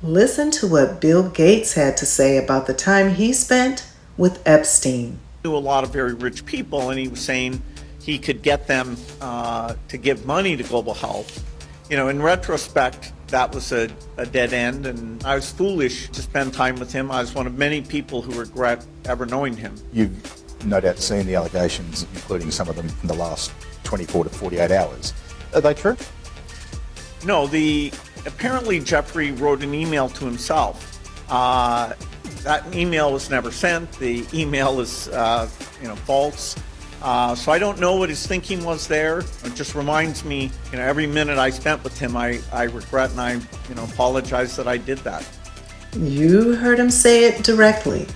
Listen to what Bill Gates had to say about the time he spent with Epstein. Knew a lot of very rich people, and he was saying he could get them to give money to global health. In retrospect, that was a dead end, and I was foolish to spend time with him. I was one of many people who regret ever knowing him. You've no doubt seen the allegations, including some of them in the last 24 to 48 hours. Are they true? No, apparently Jeffrey wrote an email to himself. That email was never sent. The email is, false. So I don't know what his thinking was there. It just reminds me, every minute I spent with him, I regret and I, apologize that I did that. You heard him say it directly.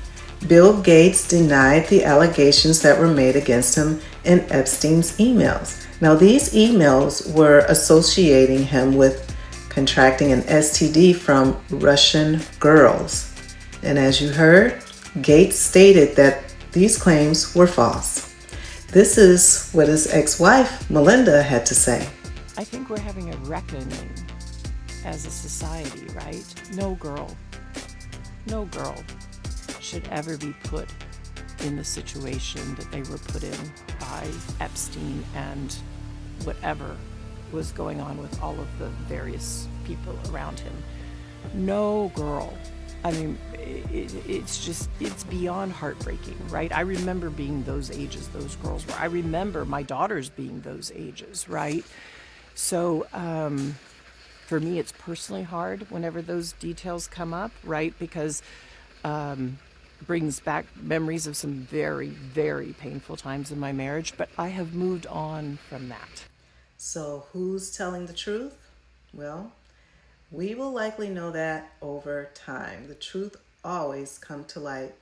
Bill Gates denied the allegations that were made against him in Epstein's emails. Now, these emails were associating him with contracting an STD from Russian girls. And as you heard, Gates stated that these claims were false. This is what his ex-wife, Melinda, had to say. I think we're having a reckoning as a society, right? No girl should ever be put in the situation that they were put in by Epstein and whatever was going on with all of the various people around him. No girl. I mean, it's beyond heartbreaking, right? I remember being those ages those girls were. I remember my daughters being those ages, right? So for me, it's personally hard whenever those details come up, right? Because brings back memories of some very, very painful times in my marriage, but I have moved on from that. So who's telling the truth? Well, we will likely know that over time. The truth always comes to light.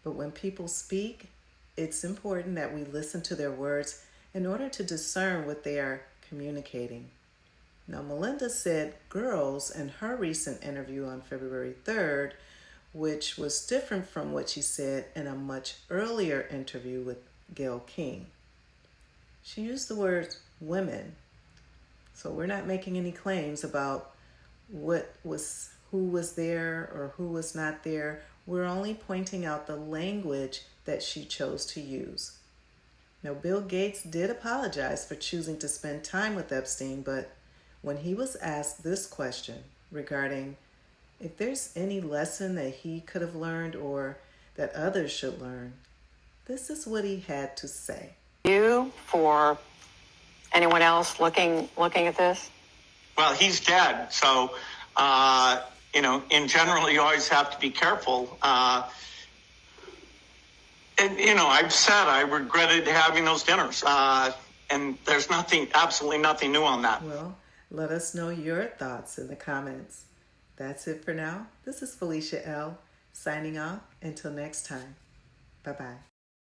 But when people speak, it's important that we listen to their words in order to discern what they are communicating. Now, Melinda said girls in her recent interview on February 3rd, which was different from what she said in a much earlier interview with Gayle King. She used the words women. So we're not making any claims about who was there or who was not there. We're only pointing out the language that she chose to use. Now, Bill Gates did apologize for choosing to spend time with Epstein, but when he was asked this question regarding if there's any lesson that he could have learned or that others should learn, this is what he had to say. You, for anyone else looking at this? Well, he's dead, so, in general, you always have to be careful. And, I've said I regretted having those dinners, and there's absolutely nothing new on that. Well, let us know your thoughts in the comments. That's it for now. This is Felicia L. signing off. Until next time. Bye-bye.